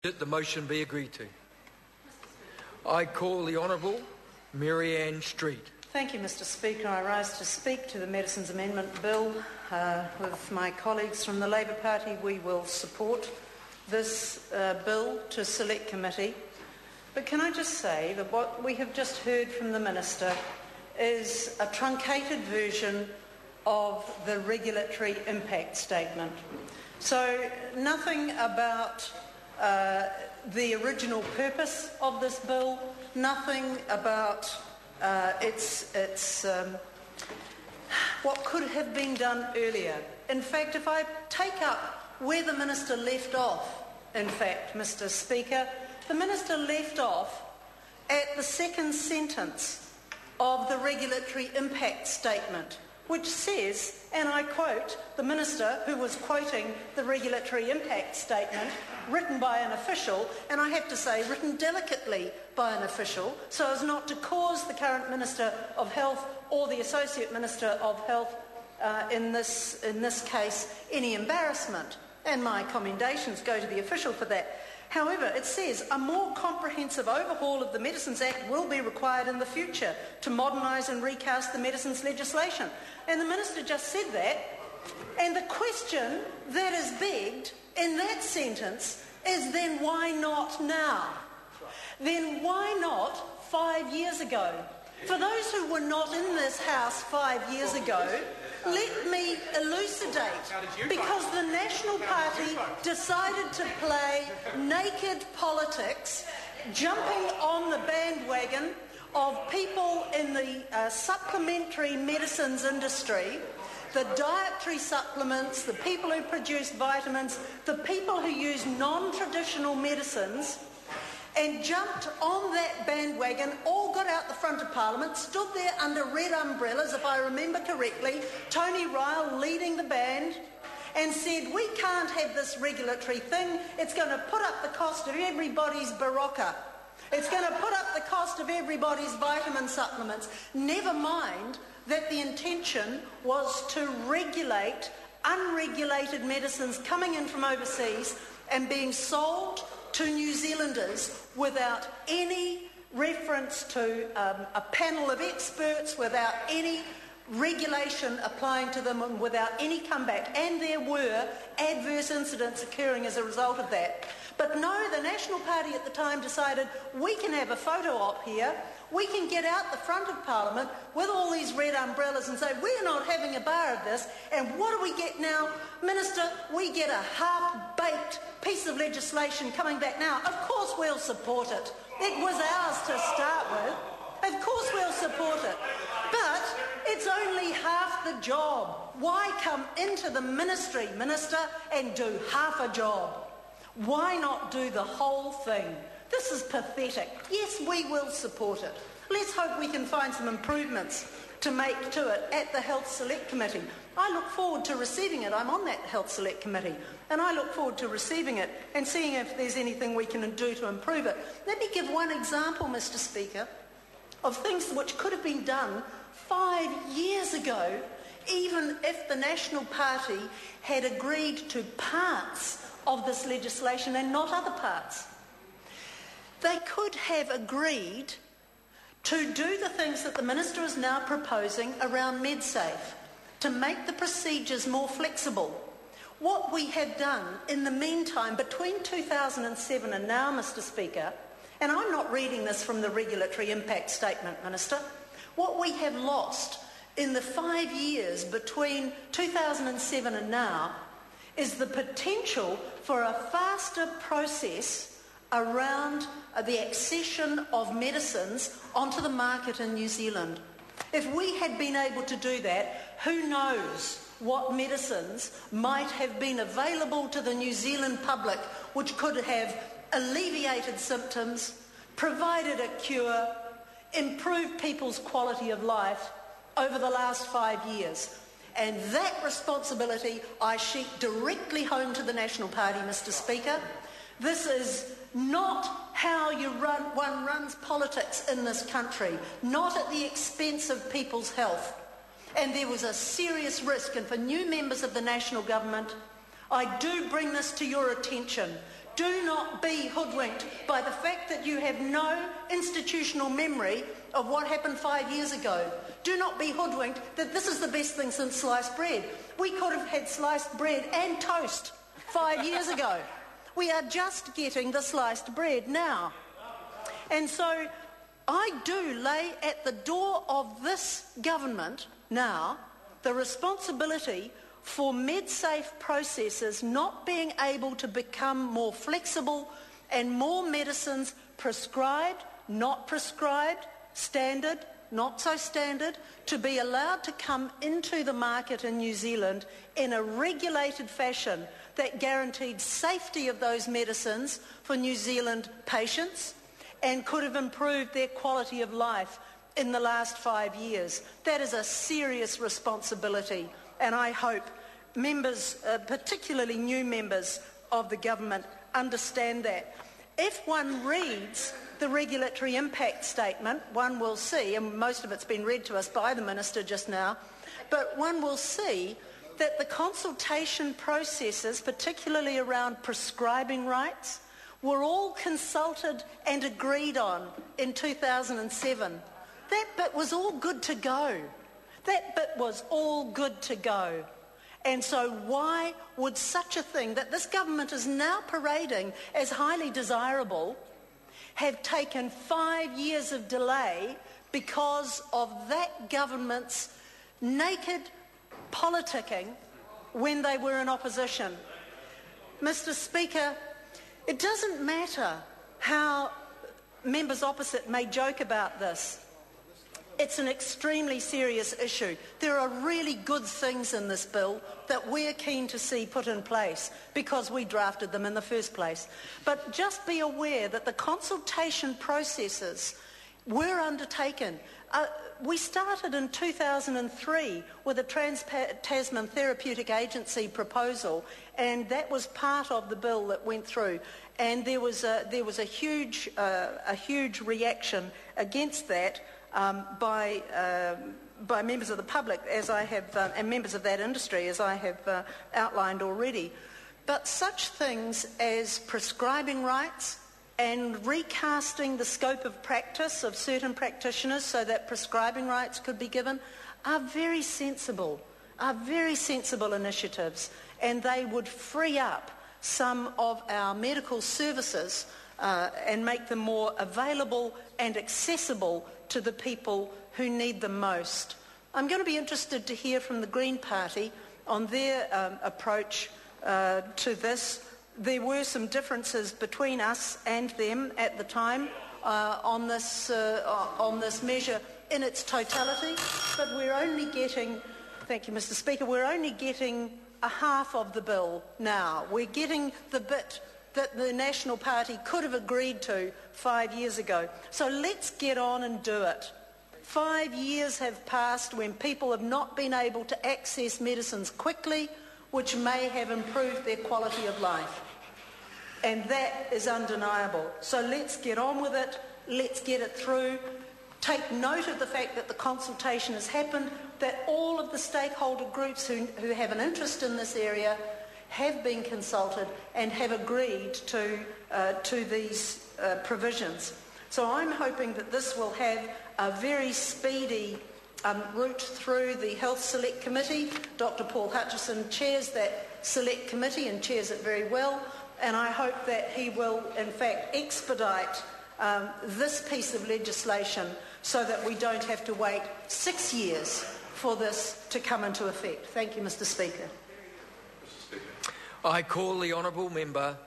That the motion be agreed to. I call the Honourable Mary Ann Street. Thank you, Mr Speaker. I rise to speak to the Medicines Amendment Bill. With my colleagues from the Labour Party, we will support this bill to Select Committee. But can I just say that what we have just heard from the Minister is a truncated version of the regulatory impact statement. So nothing about the original purpose of this bill, nothing about what could have been done earlier. In fact, if I take up where the Minister left off, in fact, Mr Speaker, the Minister left off at the second sentence of the regulatory impact statement, which says, and I quote, the Minister, who was quoting the regulatory impact statement written by an official, and I have to say written delicately by an official, so as not to cause the current Minister of Health or the Associate Minister of Health in this case any embarrassment. And my commendations go to the official for that. However, it says a more comprehensive overhaul of the Medicines Act will be required in the future to modernise and recast the medicines legislation. And the Minister just said that. And the question that is begged in that sentence is then why not now? Then why not 5 years ago? For those who were not in this House 5 years ago, let me elucidate, because the National Party decided to play naked politics, jumping on the bandwagon of people in the supplementary medicines industry, the dietary supplements, the people who produce vitamins, the people who use non-traditional medicines, and jumped on that bandwagon, all got out the front of Parliament, stood there under red umbrellas, if I remember correctly, Tony Ryle leading the band, and said, we can't have this regulatory thing, it's going to put up the cost of everybody's Barocca. It's going to put up the cost of everybody's vitamin supplements. Never mind that the intention was to regulate unregulated medicines coming in from overseas and being sold to New Zealanders without any reference to a panel of experts, without any regulation applying to them and without any comeback. And there were adverse incidents occurring as a result of that. But no, the National Party at the time decided we can have a photo op here, we can get out the front of Parliament with all these red umbrellas and say we're not having a bar of this, and what do we get now? Minister, we get a half-baked piece of legislation coming back now. Of course we'll support it. It was ours to start with. Of course we'll support it. But it's only half the job. Why come into the ministry, Minister, and do half a job? Why not do the whole thing? This is pathetic. Yes, we will support it. Let's hope we can find some improvements to make to it at the Health Select Committee. I look forward to receiving it. I'm on that Health Select Committee, and I look forward to receiving it and seeing if there's anything we can do to improve it. Let me give one example, Mr Speaker, of things which could have been done 5 years ago, even if the National Party had agreed to parts of this legislation and not other parts. They could have agreed to do the things that the Minister is now proposing around MedSafe, to make the procedures more flexible. What we have done in the meantime, between 2007 and now, Mr Speaker, and I'm not reading this from the regulatory impact statement, Minister, what we have lost in the 5 years between 2007 and now is the potential for a faster process around the accession of medicines onto the market in New Zealand. If we had been able to do that, who knows what medicines might have been available to the New Zealand public which could have alleviated symptoms, provided a cure, improved people's quality of life over the last 5 years. And that responsibility I sheet directly home to the National Party, Mr Speaker. This is not how one runs politics in this country, not at the expense of people's health. And there was a serious risk, and for new members of the National Government, I do bring this to your attention. Do not be hoodwinked by the fact that you have no institutional memory of what happened 5 years ago. Do not be hoodwinked that this is the best thing since sliced bread. We could have had sliced bread and toast 5 years ago. We are just getting the sliced bread now. And so I do lay at the door of this government now the responsibility for MedSafe processes not being able to become more flexible and more medicines prescribed, not prescribed, standard, not so standard, to be allowed to come into the market in New Zealand in a regulated fashion that guaranteed safety of those medicines for New Zealand patients and could have improved their quality of life in the last 5 years. That is a serious responsibility, and I hope members, particularly new members of the government, understand that. If one reads the regulatory impact statement, one will see, and most of it's been read to us by the Minister just now, but one will see that the consultation processes, particularly around prescribing rights, were all consulted and agreed on in 2007. That bit was all good to go. That bit was all good to go. And so why would such a thing that this government is now parading as highly desirable have taken 5 years of delay because of that government's naked politicking when they were in opposition? Mr. Speaker, it doesn't matter how members opposite may joke about this. It's an extremely serious issue. There are really good things in this bill that we're keen to see put in place because we drafted them in the first place. But just be aware that the consultation processes were undertaken. We started in 2003 with a Trans-Tasman Therapeutic Agency proposal, and that was part of the bill that went through. And there was a huge reaction against that by members of the public, as I have, and members of that industry, as I have outlined already. But such things as prescribing rights and recasting the scope of practice of certain practitioners so that prescribing rights could be given are very sensible initiatives, and they would free up some of our medical services and make them more available and accessible to the people who need them most. I'm going to be interested to hear from the Green Party on their approach to this. There were some differences between us and them at the time on this measure in its totality, but we're only getting, thank you, Mr. Speaker, we're only getting a half of the bill now. We're getting the bit that the National Party could have agreed to 5 years ago. So let's get on and do it. 5 years have passed when people have not been able to access medicines quickly, which may have improved their quality of life. And that is undeniable. So let's get on with it. Let's get it through. Take note of the fact that the consultation has happened, that all of the stakeholder groups who have an interest in this area have been consulted and have agreed to these provisions. So I'm hoping that this will have a very speedy route through the Health Select Committee. Dr. Paul Hutchison chairs that Select Committee and chairs it very well, and I hope that he will in fact expedite this piece of legislation so that we don't have to wait 6 years for this to come into effect. Thank you, Mr. Speaker. I call the honourable member